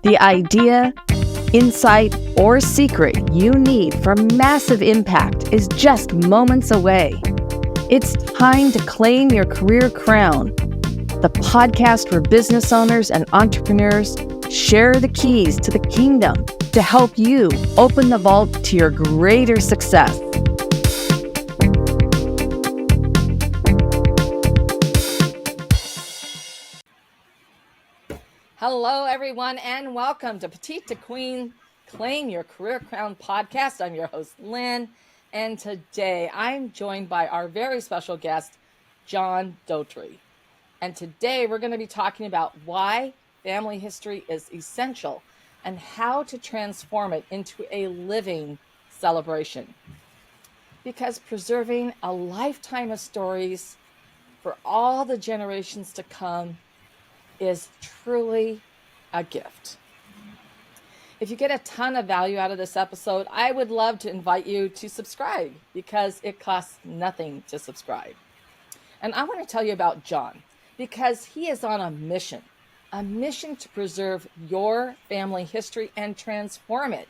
The idea, insight, or secret you need for massive impact is just moments away. It's time to claim your career crown. The podcast where business owners and entrepreneurs share the keys to the kingdom to help you open the vault to your greater success. Hello, everyone, and welcome to Petite to Queen, Claim Your Career Crown podcast. I'm your host, Lynn, and today I'm joined by our very special guest, John Doherty. And today we're going to be talking about why family history is essential and how to transform it into a living celebration. Because preserving a lifetime of stories for all the generations to come is truly a gift. If you get a ton of value out of this episode, I would love to invite you to subscribe because it costs nothing to subscribe. And I want to tell you about John because he is on a mission to preserve your family history and transform it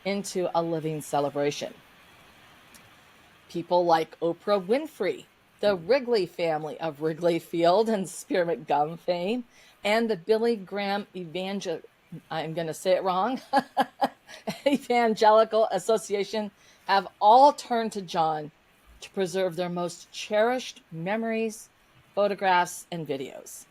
into a living celebration. People like Oprah Winfrey, the Wrigley family of Wrigley Field and Spearmint Gum fame, and the Billy Graham Evangelical Association have all turned to John to preserve their most cherished memories, photographs, and videos.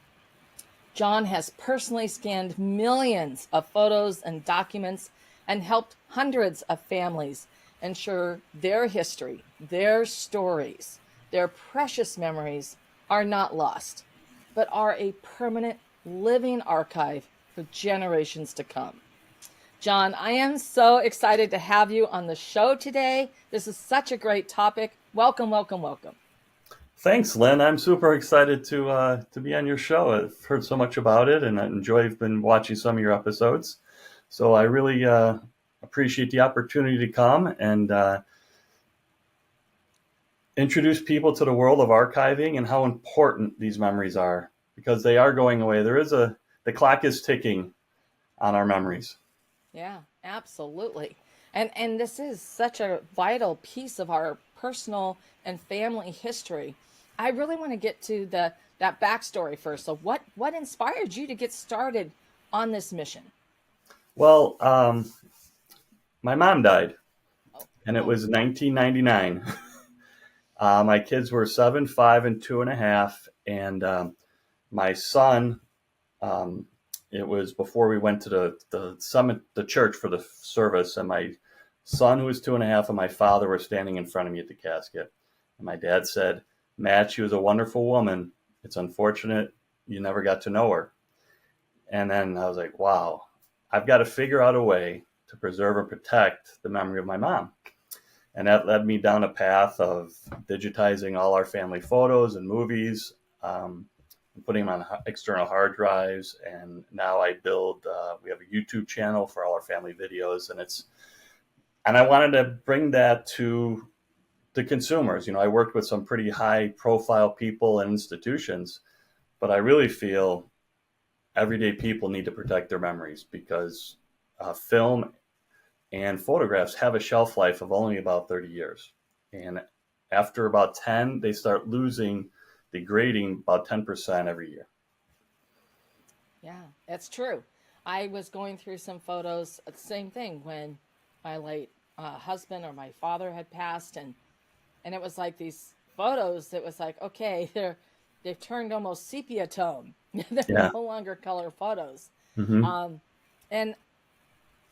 John has personally scanned millions of photos and documents and helped hundreds of families ensure their history, their stories, their precious memories are not lost, but are a permanent living archive for generations to come. John, I am so excited to have you on the show today. This is such a great topic. Welcome, welcome, welcome. Thanks, Lynn. I'm super excited to be on your show. I've heard so much about it, and I've been watching some of your episodes. So I really appreciate the opportunity to come and introduce people to the world of archiving and how important these memories are, because they are going away. The clock is ticking on our memories. Yeah, absolutely. And this is such a vital piece of our personal and family history. I really want to get to that backstory first. So what inspired you to get started on this mission? Well, my mom died, and it was 1999. My kids were 7, 5, and 2.5, and my son, it was before we went to the church for the service, and my son, who was 2.5, and my father were standing in front of me at the casket. And my dad said, "Matt, she was a wonderful woman. It's unfortunate you never got to know her." And then I was like, wow, I've got to figure out a way to preserve and protect the memory of my mom. And that led me down a path of digitizing all our family photos and movies, putting them on external hard drives. And now we have a YouTube channel for all our family videos. And I wanted to bring that to the consumers. I worked with some pretty high profile people and institutions, but I really feel everyday people need to protect their memories because film and photographs have a shelf life of only about 30 years. And after about 10, they start degrading about 10% every year. Yeah, that's true. I was going through some photos, same thing, when my late husband or my father had passed, and it was like these photos, it was like, okay, they've turned almost sepia tone. They're no longer color photos. Mm-hmm. And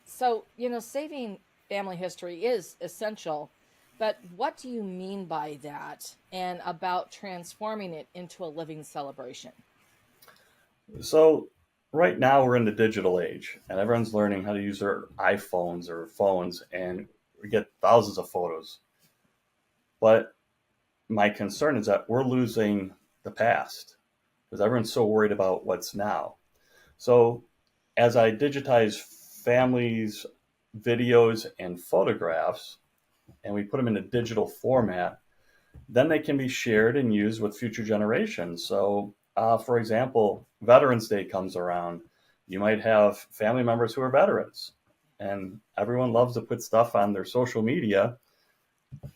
so, saving family history is essential, but what do you mean by that and about transforming it into a living celebration? So right now we're in the digital age, and everyone's learning how to use their iPhones or phones, and we get thousands of photos. But my concern is that we're losing the past because everyone's so worried about what's now. So as I digitize families, videos, and photographs, and we put them in a digital format, then they can be shared and used with future generations. So, for example, Veterans Day comes around. You might have family members who are veterans, and everyone loves to put stuff on their social media,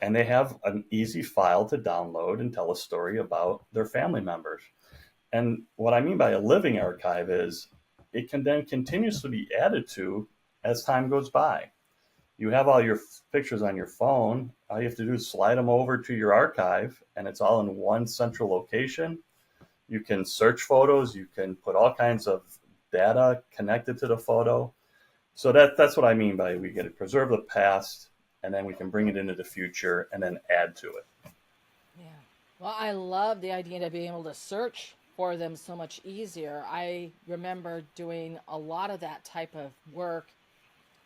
and they have an easy file to download and tell a story about their family members. And what I mean by a living archive is it can then continuously be added to as time goes by. You have all your pictures on your phone. All you have to do is slide them over to your archive, and it's all in one central location. You can search photos. You can put all kinds of data connected to the photo. So that's what I mean by we get to preserve the past, and then we can bring it into the future and then add to it. Yeah. Well, I love the idea of being able to search for them so much easier. I remember doing a lot of that type of work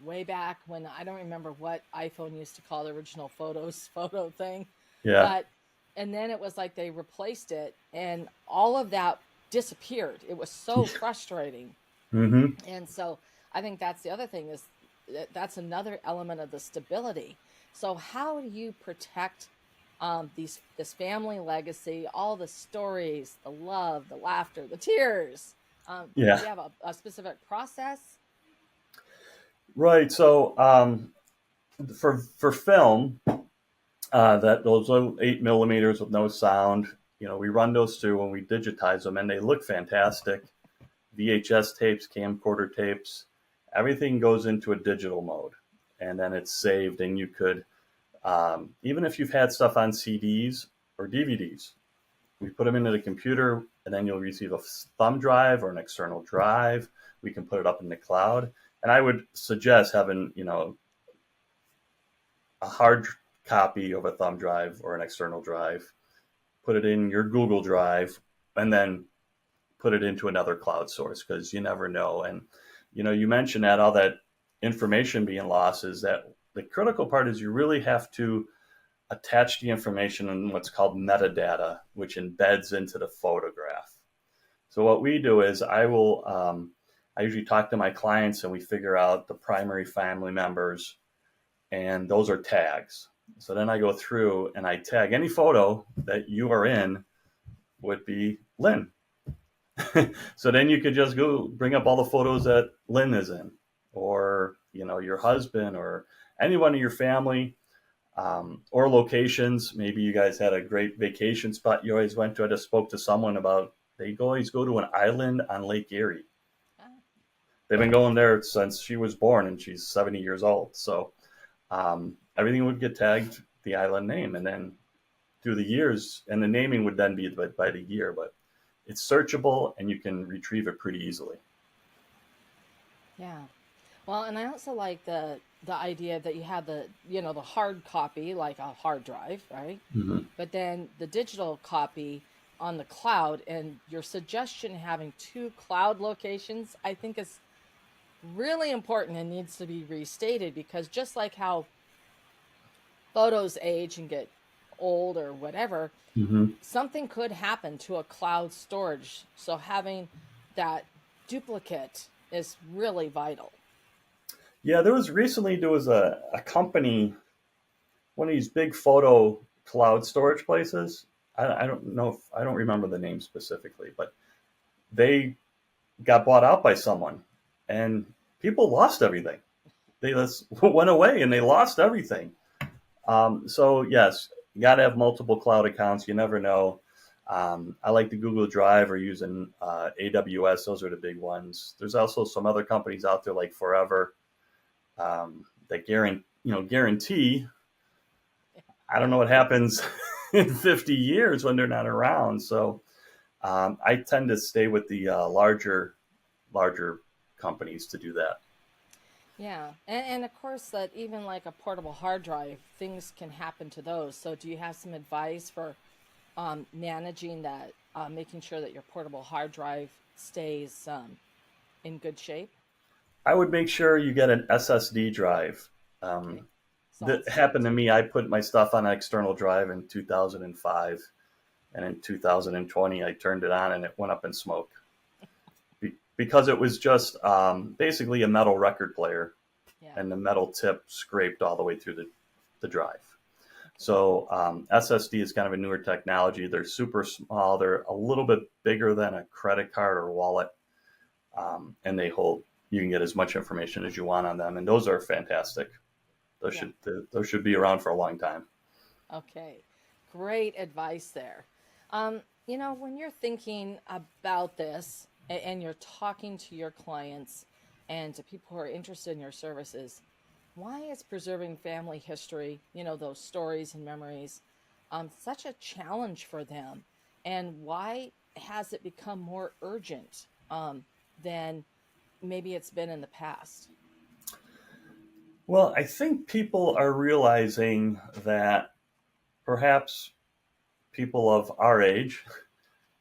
way back when I don't remember what iPhone used to call the original photo thing. Yeah. But and then it was like they replaced it and all of that disappeared. It was so frustrating. Mm-hmm. And so I think that's the other thing is that's another element of the stability. So how do you protect this family legacy, all the stories, the love, the laughter, the tears? Do you have a specific process? Right. So for film, that those little 8 millimeters with no sound, we run those through and we digitize them, and they look fantastic. VHS tapes, camcorder tapes, everything goes into a digital mode, and then it's saved. And you could, even if you've had stuff on CDs or DVDs, we put them into the computer, and then you'll receive a thumb drive or an external drive. We can put it up in the cloud. And I would suggest having, a hard copy of a thumb drive or an external drive, put it in your Google Drive, and then put it into another cloud source, because you never know. And, you mentioned that all that information being lost is that the critical part is you really have to attach the information in what's called metadata, which embeds into the photograph. So what we do is I usually talk to my clients and we figure out the primary family members, and those are tags. So then I go through and I tag any photo that you are in would be Lynn. So then you could just go bring up all the photos that Lynn is in, or, your husband or anyone in your family, or locations. Maybe you guys had a great vacation spot you always went to. I just spoke to someone about, they always go to an island on Lake Erie. They've been going there since she was born, and she's 70 years old. So everything would get tagged the island name, and then through the years, and the naming would then be by the year, but it's searchable and you can retrieve it pretty easily. Yeah. Well, and I also like the idea that you have the hard copy, like a hard drive, right? Mm-hmm. But then the digital copy on the cloud, and your suggestion having two cloud locations, I think is really important and needs to be restated, because just like how photos age and get old or whatever, Mm-hmm. something could happen to a cloud storage. So having that duplicate is really vital. Yeah, there was a company, one of these big photo cloud storage places. I don't know I don't remember the name specifically, but they got bought out by someone, and people lost everything. They just went away and they lost everything. So yes, you got to have multiple cloud accounts. You never know. I like the Google Drive or using AWS. Those are the big ones. There's also some other companies out there like Forever that guarantee. I don't know what happens in 50 years when they're not around. So I tend to stay with the larger companies to do that. Yeah. And of course, that even like a portable hard drive, things can happen to those. So do you have some advice for managing that, making sure that your portable hard drive stays in good shape? I would make sure you get an SSD drive. Okay. That happened to me. I put my stuff on an external drive in 2005, and in 2020 I turned it on and it went up in smoke because it was just basically a metal record player, Yeah. and the metal tip scraped all the way through the drive. So SSD is kind of a newer technology. They're super small. They're a little bit bigger than a credit card or wallet. and you can get as much information as you want on them, and those are fantastic. Those should be around for a long time. Okay, great advice there. When you're thinking about this and you're talking to your clients and to people who are interested in your services, why is preserving family history, those stories and memories, such a challenge for them? And why has it become more urgent than maybe it's been in the past? Well, I think people are realizing that perhaps people of our age,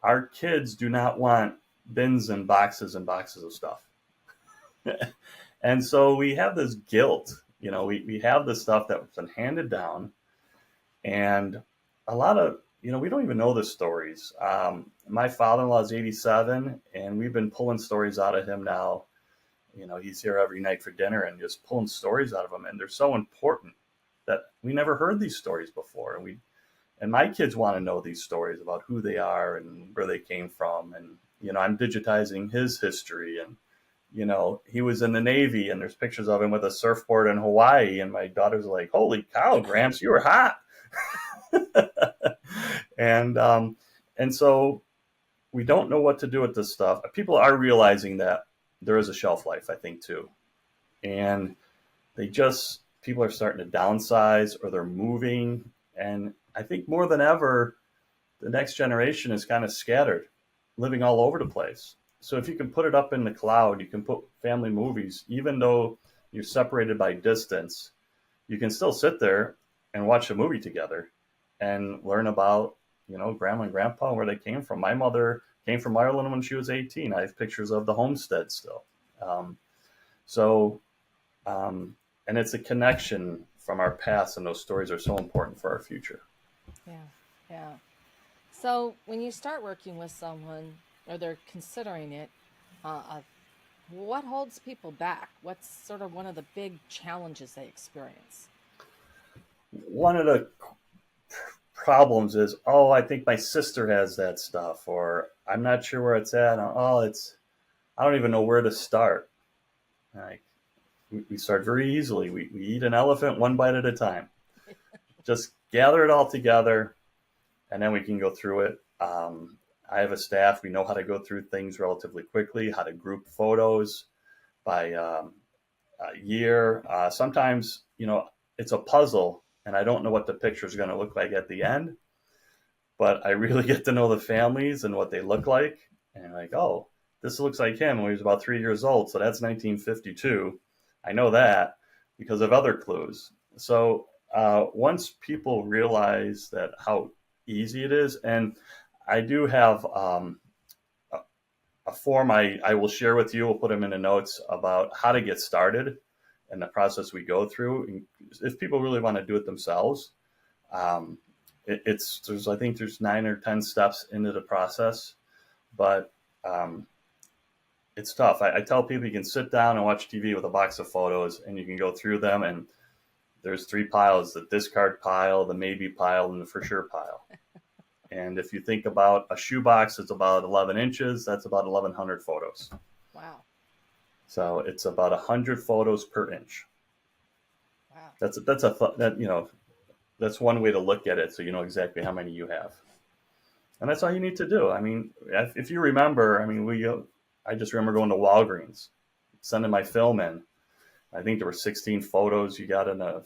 our kids do not want bins and boxes of stuff. And so we have this guilt, we have this stuff that's been handed down, and a lot of, we don't even know the stories. My father-in-law is 87, and we've been pulling stories out of him now. He's here every night for dinner and just pulling stories out of him. And they're so important that we never heard these stories before. And my kids want to know these stories about who they are and where they came from. And, I'm digitizing his history. And, he was in the Navy, and there's pictures of him with a surfboard in Hawaii. And my daughter's like, holy cow, Gramps, you were hot. And so we don't know what to do with this stuff. People are realizing that there is a shelf life, I think, too. And people are starting to downsize, or they're moving. And I think more than ever, the next generation is kind of scattered, living all over the place. So if you can put it up in the cloud, you can put family movies, even though you're separated by distance, you can still sit there and watch a movie together and learn about, grandma and grandpa, where they came from. My mother came from Ireland when she was 18. I have pictures of the homestead still. And it's a connection from our past, and those stories are so important for our future. Yeah. So when you start working with someone, or they're considering it, what holds people back? What's sort of one of the big challenges they experience? One of the problems is, I think my sister has that stuff, or I'm not sure where it's at. I don't even know where to start. Like, we start very easily. We eat an elephant one bite at a time. Just gather it all together, and then we can go through it. I have a staff. We know how to go through things relatively quickly, how to group photos by year. Sometimes, it's a puzzle, and I don't know what the picture is going to look like at the end, but I really get to know the families and what they look like. And like, this looks like him when he was about 3 years old. So that's 1952. I know that because of other clues. So once people realize that how easy it is, and I do have a form I will share with you. We'll put them in the notes about how to get started and the process we go through. And if people really want to do it themselves, I think there's 9 or 10 steps into the process, but it's tough. I tell people you can sit down and watch TV with a box of photos, and you can go through them, and there's 3 piles: the discard pile, the maybe pile, and the for sure pile. And if you think about a shoebox, it's about 11 inches. That's about 1,100 photos. Wow. So it's about 100 photos per inch. Wow. That's one way to look at it, so you know exactly how many you have. And that's all you need to do. I mean, if you remember, I just remember going to Walgreens, sending my film in. I think there were 16 photos you got in a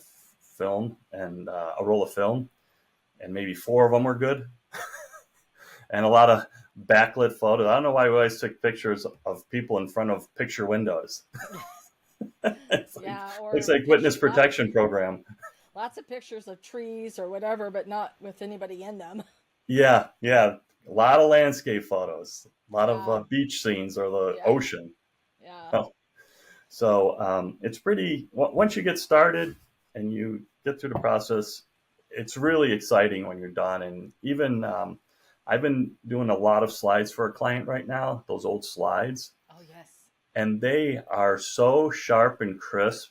film, and a roll of film, and maybe 4 of them were good. And a lot of backlit photos. I don't know why we always took pictures of people in front of picture windows. It's like witness protection program. Lots of pictures of trees or whatever, but not with anybody in them. Yeah. A lot of landscape photos, a lot of beach scenes or the ocean. Yeah. So it's pretty, once you get started and you get through the process, it's really exciting when you're done. And even I've been doing a lot of slides for a client right now, those old slides. Oh, yes. And they are so sharp and crisp.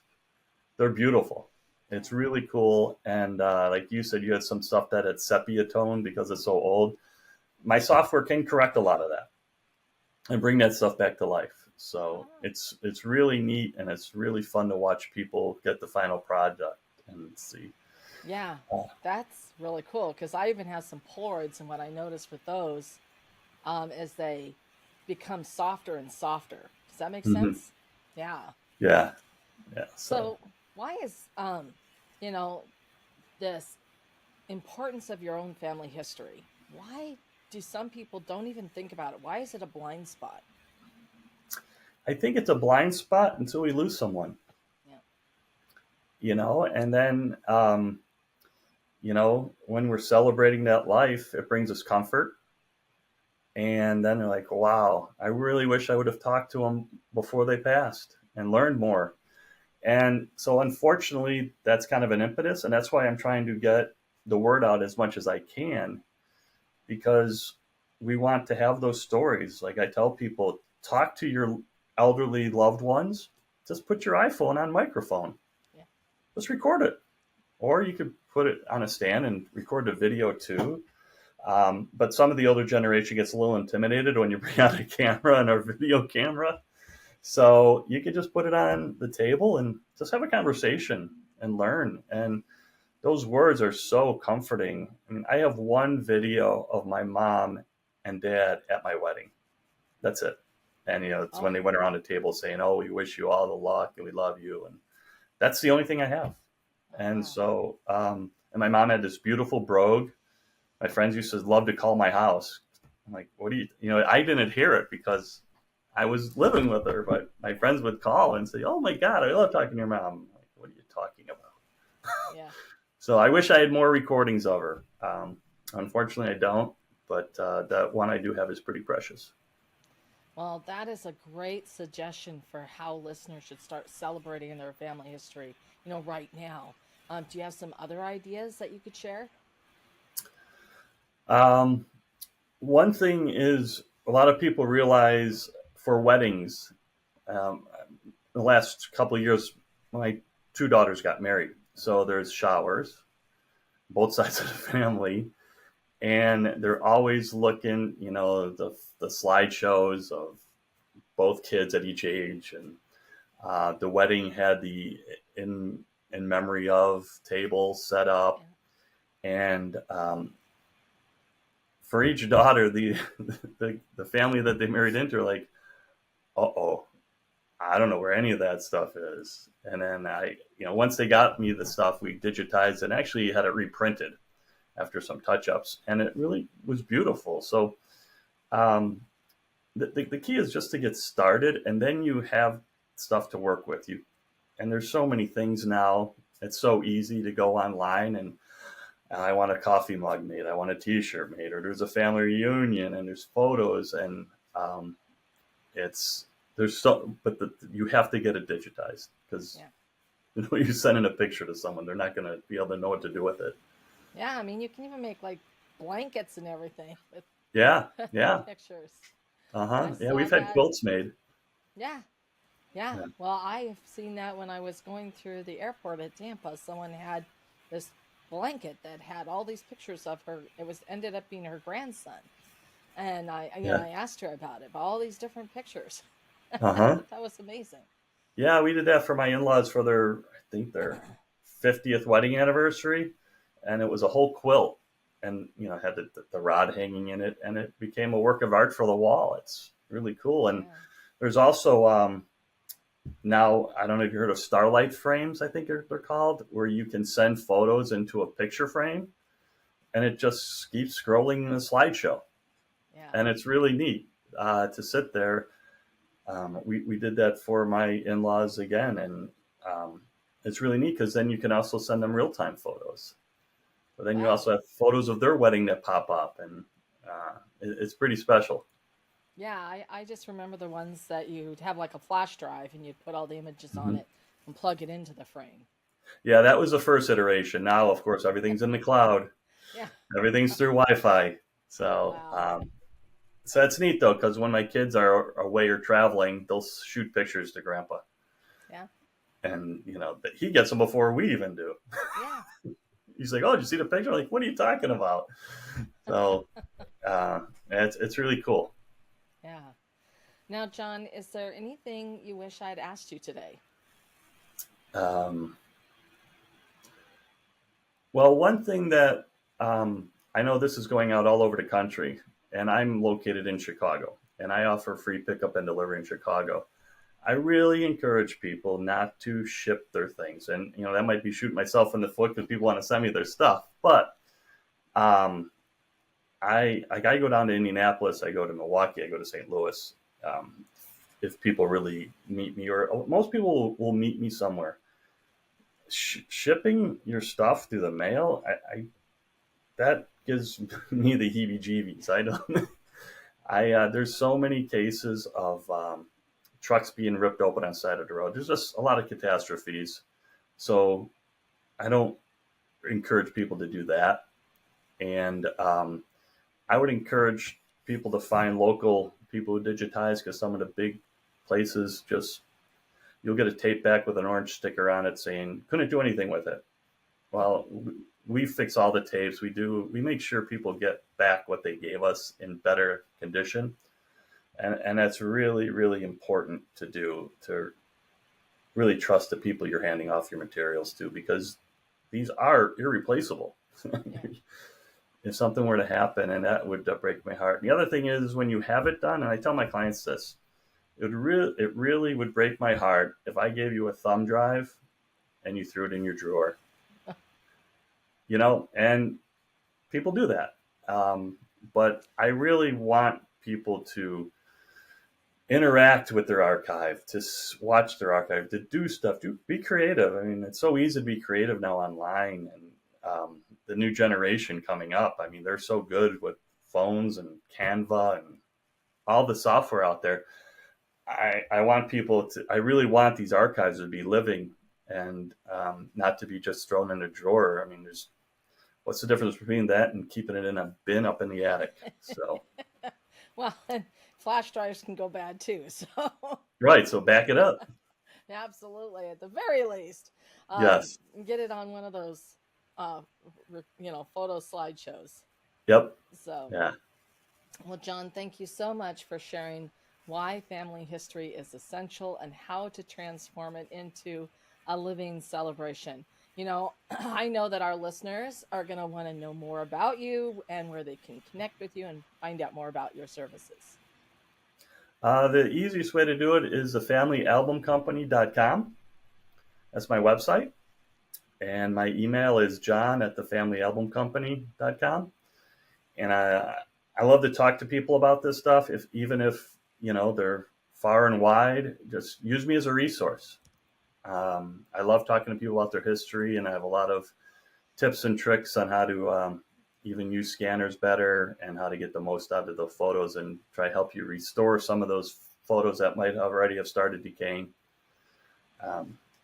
They're beautiful. It's really cool. And like you said, you had some stuff that had sepia tone because it's so old. My software can correct a lot of that. and bring that stuff back to life. So Oh, it's really neat, and it's really fun to watch people get the final product and see. yeah, Oh, that's really cool because I even have some Polaroids, and what I noticed with those is they become softer and softer. Does that make mhm. sense? Yeah. Yeah, yeah. So So why is you know, this importance of your own family history? Why do some people don't even think about it? Why is it a blind spot? I think it's a blind spot until we lose someone, Yeah. and then when we're celebrating that life, it brings us comfort. And then they're like, wow, I really wish I would have talked to them before they passed and learned more. And so, unfortunately, that's kind of an impetus. And that's why I'm trying to get the word out as much as I can, because we want to have those stories. Like I tell people, talk to your elderly loved ones. Just put your iPhone on microphone, Yeah. just record it. Or you could put it on a stand and record a video too. But some of the older generation gets a little intimidated when you bring out a camera and a video camera. So you could just put it on the table and just have a conversation and learn. And those words are so comforting. I mean, I have one video of my mom and dad at my wedding. That's it. And, it's when Oh, they went around the table saying, oh, we wish you all the luck and we love you. And that's the only thing I have. And wow. so, and my mom had this beautiful brogue. My friends used to love to call my house. I'm like, what do I didn't hear it because I was living with her, but my friends would call and say, oh my God, I love talking to your mom. I'm like, what are you talking about? Yeah. So I wish I had more recordings of her. Unfortunately, I don't, but that one I do have is pretty precious. Well, that is a great suggestion for how listeners should start celebrating their family history, right now. Do you have some other ideas that you could share? Um, One thing is a lot of people realize for weddings, um, the last couple of years, my two daughters got married. So there's showers, both sides of the family, and they're always looking, the slideshows of both kids at each age, and the wedding had the in in memory of table set up, Yeah. and for each daughter, the, the family that they married into are like, uh oh, I don't know where any of that stuff is. And then once they got me the stuff, we digitized and actually had it reprinted after some touch ups, and it really was beautiful. So um, the key is just to get started, and then you have stuff to work with you. And there's so many things now. It's so easy to go online and I want a coffee mug made. I want a T-shirt made, or there's a family reunion and there's photos, and um, it's there's so, but you have to get it digitized because Yeah. you send in a picture to someone, they're not going to be able to know what to do with it. Yeah. I mean, you can even make like blankets and everything with Yeah, yeah, pictures. I yeah. saw We've had that. quilts made. Yeah. Yeah. Yeah, Well, I've seen that when I was going through the airport at Tampa. Someone had this blanket that had all these pictures of her. It was ended up being her grandson. And yeah, I asked her about it, about all these different pictures. uh I huh. thought that was amazing. Yeah, we did that for my in-laws for I think their 50th wedding anniversary, and it was a whole quilt, and had the rod hanging in it, and it became a work of art for the wall. It's really cool. And Yeah. there's also now, I don't know if you heard of starlight frames. I think they're called, where you can send photos into a picture frame, and it just keeps scrolling in a slideshow, Yeah. and it's really neat to sit there. We did that for my in-laws again, and um, it's really neat because then you can also send them real-time photos. But then you Wow. also have photos of their wedding that pop up, and it's pretty special. Yeah, I just remember the ones that you'd have like a flash drive and you'd put all the images on Mhm. it and plug it into the frame. Yeah, that was the first iteration. Now, of course, everything's in the cloud. Yeah. Everything's through Wi-Fi. So, Wow. so that's neat though, because when my kids are away or traveling, they'll shoot pictures to Grandpa, Yeah. and he gets them before we even do. Yeah. He's like, "Oh, did you see the picture?" I'm like, what are you talking about? So, it's really cool. Yeah. Now, John, is there anything you wish I'd asked you today? Um, well, one thing that I know this is going out all over the country, and I'm located in Chicago, and I offer free pickup and delivery in Chicago. I really encourage people not to ship their things, and that might be shooting myself in the foot because people want to send me their stuff. But um, I go down to Indianapolis, I go to Milwaukee, I go to St. Louis. If people really meet me, or most people will meet me somewhere. Shipping your stuff through the mail, that gives me the heebie-jeebies. I don't. There's so many cases of trucks being ripped open on the side of the road. There's just a lot of catastrophes. So I don't encourage people to do that. And I would encourage people to find local people who digitize, because some of the big places you'll get a tape back with an orange sticker on it saying couldn't do anything with it. Well, we fix all the tapes. We make sure people get back what they gave us in better condition. And that's really, really important to do, to really trust the people you're handing off your materials to, because these are irreplaceable. If something were to happen, and that would break my heart. The other thing is, when you have it done, and I tell my clients this, it really would break my heart if I gave you a thumb drive and you threw it in your drawer. And people do that. But I really want people to interact with their archive, to watch their archive, to do stuff, to be creative. I mean, it's so easy to be creative now online, and the new generation coming up, I mean, they're so good with phones and Canva and all the software out there. I want people I really want these archives to be living, and not to be just thrown in a drawer. I mean, what's the difference between that and keeping it in a bin up in the attic? So, Well, and flash drives can go bad too. So right. So back it up. absolutely, at the very least, Yes. get it on one of those, photo slideshows. Yep. So, Yeah. well, John, thank you so much for sharing why family history is essential and how to transform it into a living celebration. I know that our listeners are going to want to know more about you and where they can connect with you and find out more about your services. The easiest way to do it is thefamilyalbumcompany.com. That's my website. And my email is john@thefamilyalbumcompany.com. And I love to talk to people about this stuff. Even if they're far and wide, just use me as a resource. I love talking to people about their history, and I have a lot of tips and tricks on how to even use scanners better, and how to get the most out of the photos, and try to help you restore some of those photos that might already have started decaying.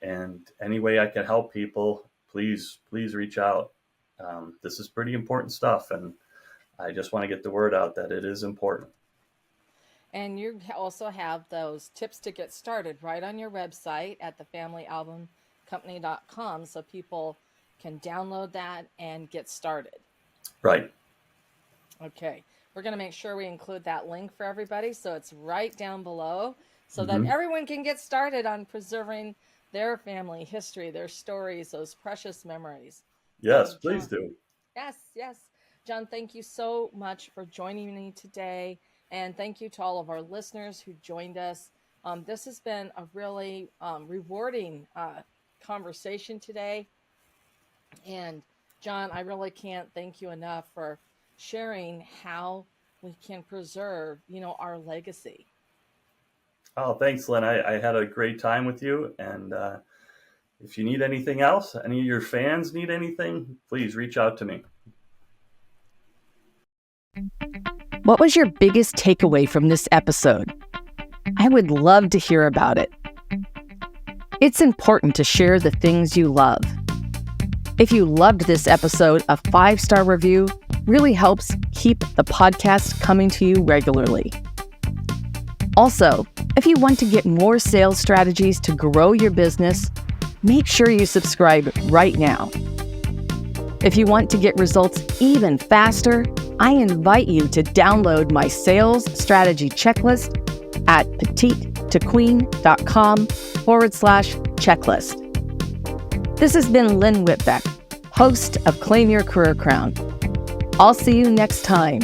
And any way I can help people, please reach out. This is pretty important stuff, and I just want to get the word out that it is important. And you also have those tips to get started right on your website at thefamilyalbumcompany.com, so people can download that and get started. Right. Okay. We're going to make sure we include that link for everybody, so it's right down below, so that everyone can get started on preserving their family history, their stories, those precious memories. Yes, So, please John, do. yes. John, thank you so much for joining me today. And thank you to all of our listeners who joined us. This has been a really rewarding conversation today. And John, I really can't thank you enough for sharing how we can preserve, our legacy. Oh, thanks, Lynn. I had a great time with you. And if you need anything else, any of your fans need anything, please reach out to me. What was your biggest takeaway from this episode? I would love to hear about it. It's important to share the things you love. If you loved this episode, a 5-star review really helps keep the podcast coming to you regularly. Also, if you want to get more sales strategies to grow your business, make sure you subscribe right now. If you want to get results even faster, I invite you to download my sales strategy checklist at petitetoqueen.com/checklist. This has been Lynn Whitbeck, host of Claim Your Career Crown. I'll see you next time